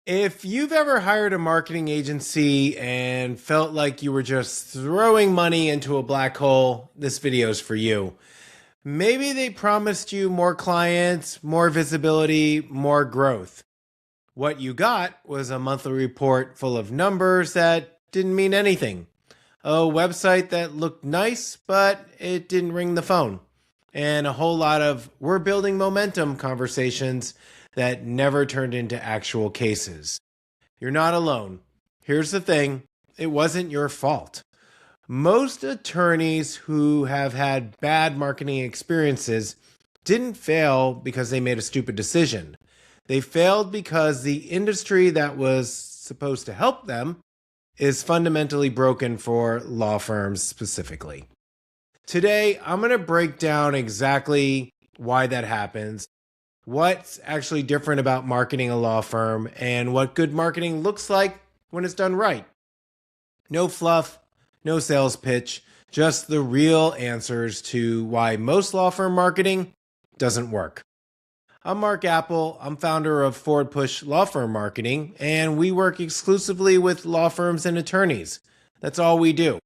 If you've ever hired a marketing agency and felt like you were just throwing money into a black hole, this video is for you. Maybe they promised you more clients, more visibility, more growth. What you got was a monthly report full of numbers that didn't mean anything. A website that looked nice, but it didn't ring the phone. And a whole lot of "we're building momentum" conversations that never turned into actual cases. You're not alone. Here's the thing, it wasn't your fault. Most attorneys who have had bad marketing experiences didn't fail because they made a stupid decision. They failed because the industry that was supposed to help them is fundamentally broken for law firms specifically. Today, I'm going to break down exactly why that happens, what's actually different about marketing a law firm, and what good marketing looks like when it's done right. No fluff, no sales pitch, just the real answers to why most law firm marketing doesn't work. I'm Marc Apple. I'm founder of Forward Push Law Firm Marketing, and we work exclusively with law firms and attorneys. That's all we do.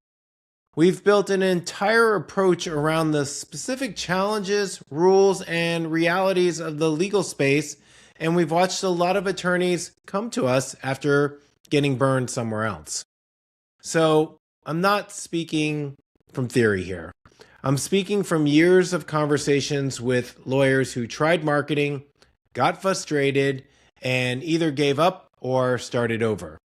We've built an entire approach around the specific challenges, rules, and realities of the legal space, and we've watched a lot of attorneys come to us after getting burned somewhere else. So I'm not speaking from theory here. I'm speaking from years of conversations with lawyers who tried marketing, got frustrated, and either gave up or started over.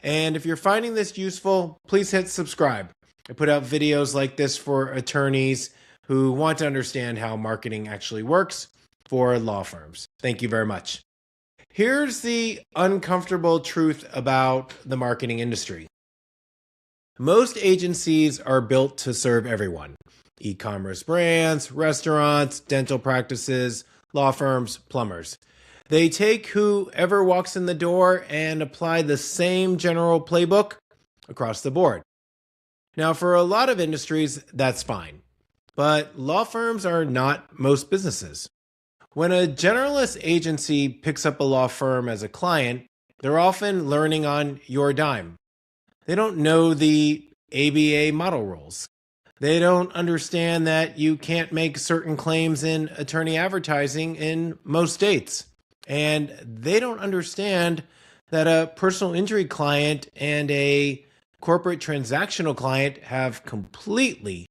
And if you're finding this useful, please hit subscribe. I put out videos like this for attorneys who want to understand how marketing actually works for law firms. Thank you very much. Here's the uncomfortable truth about the marketing industry. Most agencies are built to serve everyone. E-commerce brands, restaurants, dental practices, law firms, plumbers. They take whoever walks in the door and apply the same general playbook across the board. Now, for a lot of industries, that's fine. But law firms are not most businesses. When a generalist agency picks up a law firm as a client, they're often learning on your dime. They don't know the ABA model rules. They don't understand that you can't make certain claims in attorney advertising in most states. And they don't understand that a personal injury client and a corporate transactional client have completely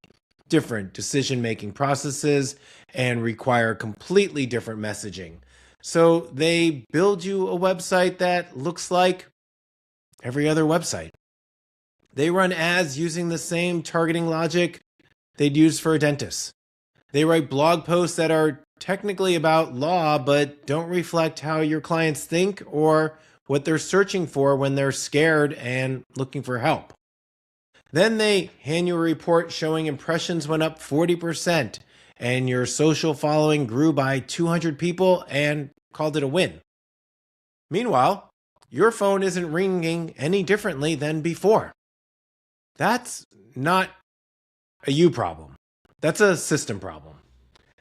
different decision-making processes and require completely different messaging. So they build you a website that looks like every other website. They run ads using the same targeting logic they'd use for a dentist. They write blog posts that are technically about law, but don't reflect how your clients think or what they're searching for when they're scared and looking for help. Then they hand you a report showing impressions went up 40% and your social following grew by 200 people and called it a win. Meanwhile, your phone isn't ringing any differently than before. That's not a you problem. That's a system problem.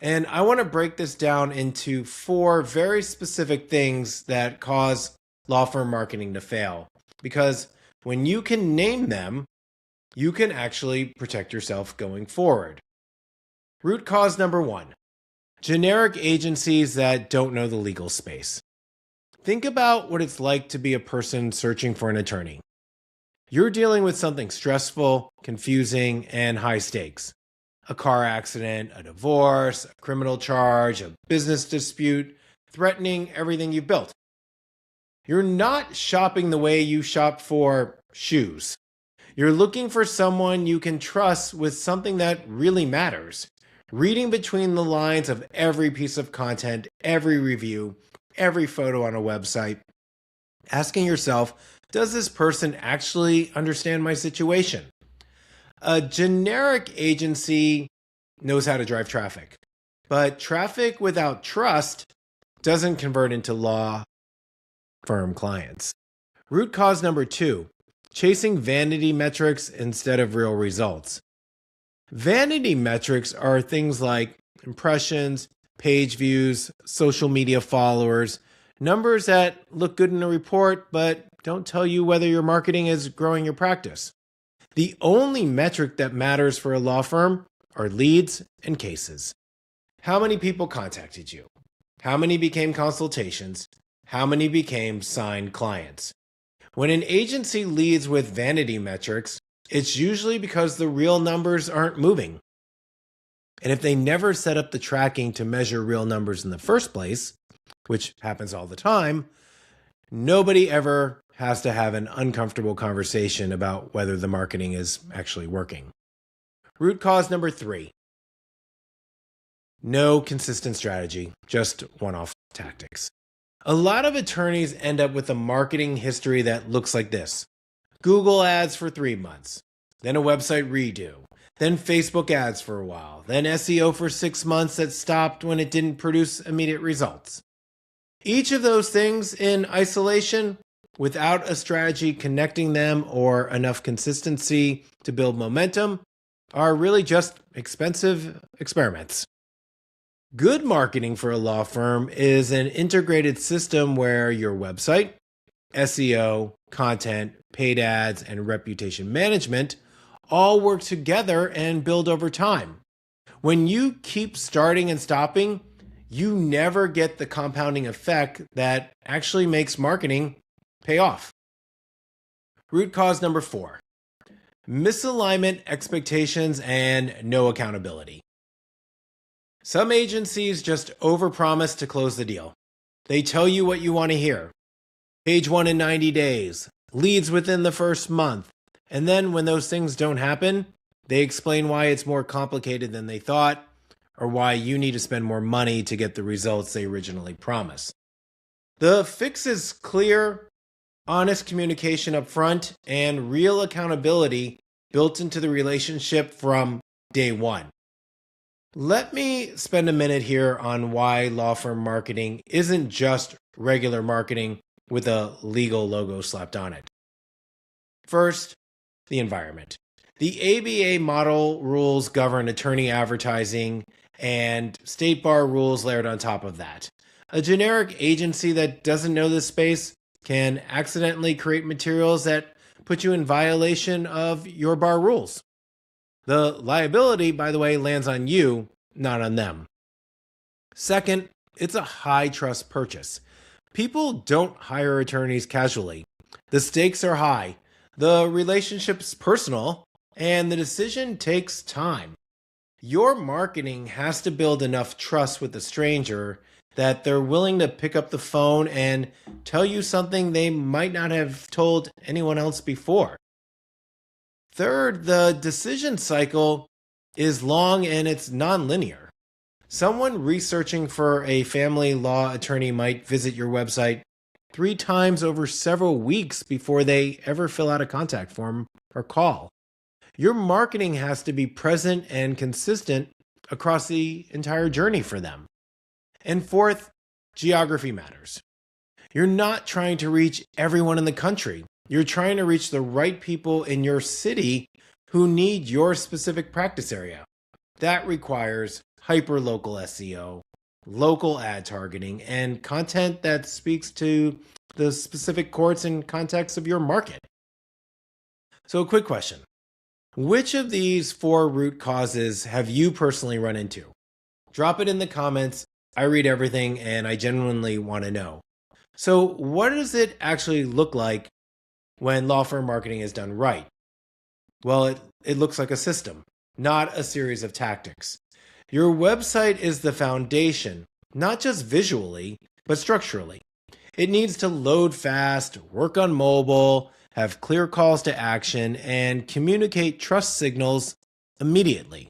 And I want to break this down into 4 very specific things that cause law firm marketing to fail. Because when you can name them, you can actually protect yourself going forward. Root cause number 1, generic agencies that don't know the legal space. Think about what it's like to be a person searching for an attorney. You're dealing with something stressful, confusing, and high stakes. A car accident, a divorce, a criminal charge, a business dispute, threatening everything you've built. You're not shopping the way you shop for shoes. You're looking for someone you can trust with something that really matters. Reading between the lines of every piece of content, every review, every photo on a website. Asking yourself, does this person actually understand my situation? A generic agency knows how to drive traffic, but traffic without trust doesn't convert into law firm clients. Root cause number 2, chasing vanity metrics instead of real results. Vanity metrics are things like impressions, page views, social media followers, Numbers that look good in a report but don't tell you whether your marketing is growing your practice. The only metric that matters for a law firm are leads and cases. How many people contacted you? How many became consultations? How many became signed clients? When an agency leads with vanity metrics, it's usually because the real numbers aren't moving. And if they never set up the tracking to measure real numbers in the first place, which happens all the time, nobody ever has to have an uncomfortable conversation about whether the marketing is actually working. Root cause number 3. No consistent strategy, just one-off tactics. A lot of attorneys end up with a marketing history that looks like this. Google ads for 3 months, then a website redo, then Facebook ads for a while, then SEO for 6 months that stopped when it didn't produce immediate results. Each of those things in isolation, without a strategy connecting them or enough consistency to build momentum, are really just expensive experiments. Good marketing for a law firm is an integrated system where your website, SEO, content, paid ads, and reputation management all work together and build over time. When you keep starting and stopping, you never get the compounding effect that actually makes marketing pay off. Root cause number 4. Misalignment expectations and no accountability. Some agencies just overpromise to close the deal. They tell you what you want to hear. Page 1 in 90 days, leads within the first month, and then when those things don't happen, they explain why it's more complicated than they thought, or why you need to spend more money to get the results they originally promised. The fix is clear, honest communication up front, and real accountability built into the relationship from day one. Let me spend a minute here on why law firm marketing isn't just regular marketing with a legal logo slapped on it. First, the environment. The ABA model rules govern attorney advertising, and state bar rules layered on top of that. A generic agency that doesn't know this space can accidentally create materials that put you in violation of your bar rules. The liability, by the way, lands on you, not on them. Second, it's a high trust purchase. People don't hire attorneys casually. The stakes are high, the relationship's personal, and the decision takes time. Your marketing has to build enough trust with the stranger that they're willing to pick up the phone and tell you something they might not have told anyone else before. Third, the decision cycle is long and it's non-linear. Someone researching for a family law attorney might visit your website 3 times over several weeks before they ever fill out a contact form or call. Your marketing has to be present and consistent across the entire journey for them. And fourth, geography matters. You're not trying to reach everyone in the country. You're trying to reach the right people in your city who need your specific practice area. That requires hyper-local SEO, local ad targeting, and content that speaks to the specific courts and context of your market. So a quick question. Which of these 4 root causes have you personally run into? Drop it in the comments. I read everything and I genuinely want to know. So what does it actually look like when law firm marketing is done right? Well, it looks like a system, not a series of tactics. Your website is the foundation, not just visually, but structurally. It needs to load fast, work on mobile, have clear calls to action, and communicate trust signals immediately.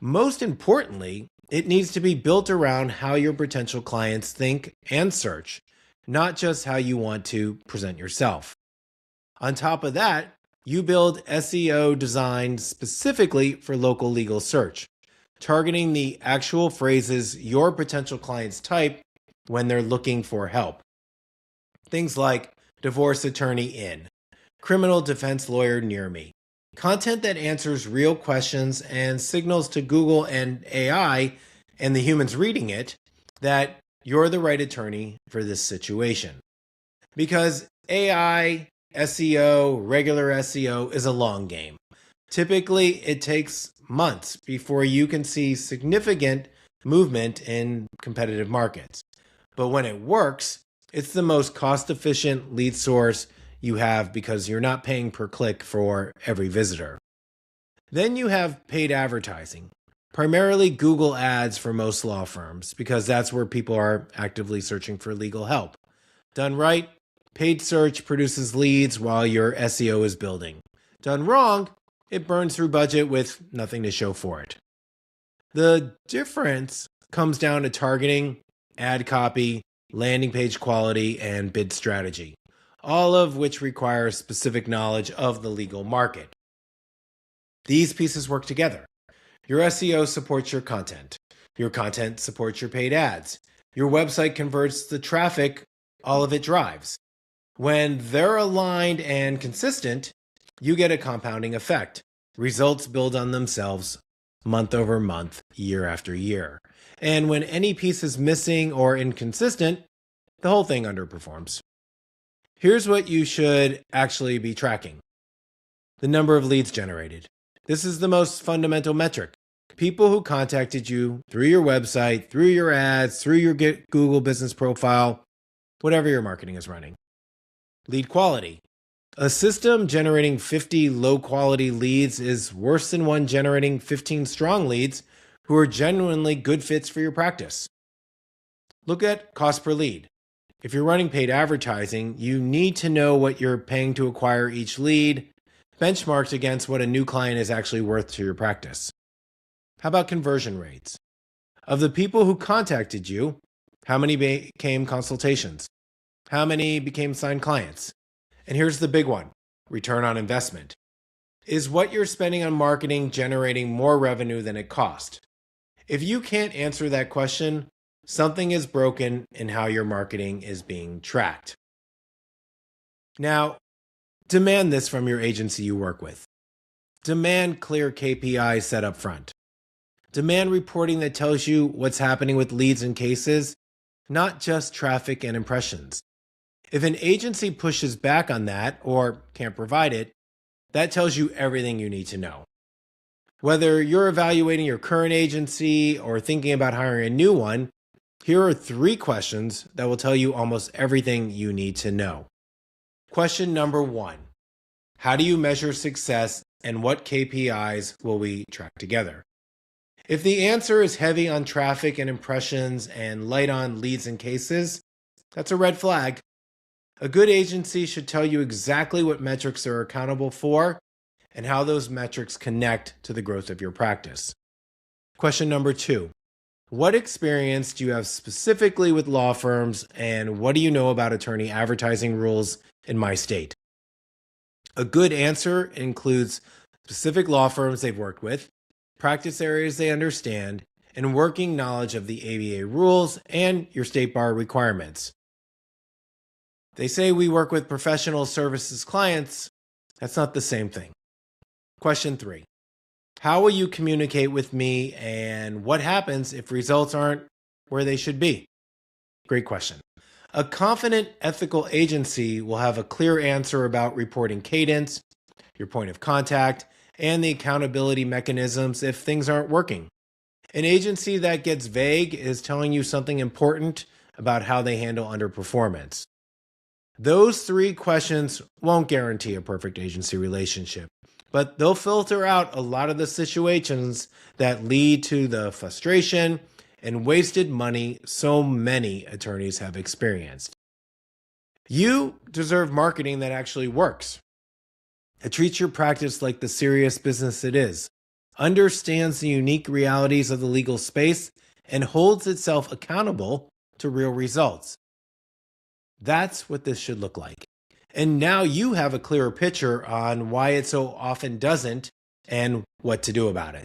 Most importantly, it needs to be built around how your potential clients think and search, not just how you want to present yourself. On top of that, you build SEO designed specifically for local legal search, targeting the actual phrases your potential clients type when they're looking for help. Things like divorce attorney in, criminal defense lawyer near me. Content that answers real questions and signals to Google and AI and the humans reading it that you're the right attorney for this situation. Because AI, SEO, regular SEO is a long game. Typically, it takes months before you can see significant movement in competitive markets. But when it works, it's the most cost-efficient lead source you have because you're not paying per click for every visitor. Then you have paid advertising, primarily Google ads for most law firms, because that's where people are actively searching for legal help. Done right, paid search produces leads while your SEO is building. Done wrong, it burns through budget with nothing to show for it. The difference comes down to targeting, ad copy, landing page quality, and bid strategy, all of which require specific knowledge of the legal market. These pieces work together. Your SEO supports your content. Your content supports your paid ads. Your website converts the traffic all of it drives. When they're aligned and consistent, you get a compounding effect. Results build on themselves month over month, year after year. And when any piece is missing or inconsistent, the whole thing underperforms. Here's what you should actually be tracking. The number of leads generated. This is the most fundamental metric. People who contacted you through your website, through your ads, through your Google business profile, whatever your marketing is running. Lead quality. A system generating 50 low-quality leads is worse than one generating 15 strong leads who are genuinely good fits for your practice. Look at cost per lead. If you're running paid advertising, you need to know what you're paying to acquire each lead, benchmarked against what a new client is actually worth to your practice. How about conversion rates? Of the people who contacted you, how many became consultations? How many became signed clients? And here's the big one, return on investment. Is what you're spending on marketing generating more revenue than it cost? If you can't answer that question, something is broken in how your marketing is being tracked. Now, demand this from your agency you work with. Demand clear KPIs set up front. Demand reporting that tells you what's happening with leads and cases, not just traffic and impressions. If an agency pushes back on that or can't provide it, that tells you everything you need to know. Whether you're evaluating your current agency or thinking about hiring a new one, here are 3 questions that will tell you almost everything you need to know. Question number 1. How do you measure success and what KPIs will we track together? If the answer is heavy on traffic and impressions and light on leads and cases, that's a red flag. A good agency should tell you exactly what metrics they're accountable for and how those metrics connect to the growth of your practice. Question number 2. What experience do you have specifically with law firms, and what do you know about attorney advertising rules in my state? A good answer includes specific law firms they've worked with, practice areas they understand, and working knowledge of the ABA rules and your state bar requirements. They say we work with professional services clients. That's not the same thing. Question 3. How will you communicate with me, and what happens if results aren't where they should be? Great question. A confident, ethical agency will have a clear answer about reporting cadence, your point of contact, and the accountability mechanisms if things aren't working. An agency that gets vague is telling you something important about how they handle underperformance. Those 3 questions won't guarantee a perfect agency relationship, but they'll filter out a lot of the situations that lead to the frustration and wasted money so many attorneys have experienced. You deserve marketing that actually works. It treats your practice like the serious business it is, understands the unique realities of the legal space, and holds itself accountable to real results. That's what this should look like. And now you have a clearer picture on why it so often doesn't and what to do about it.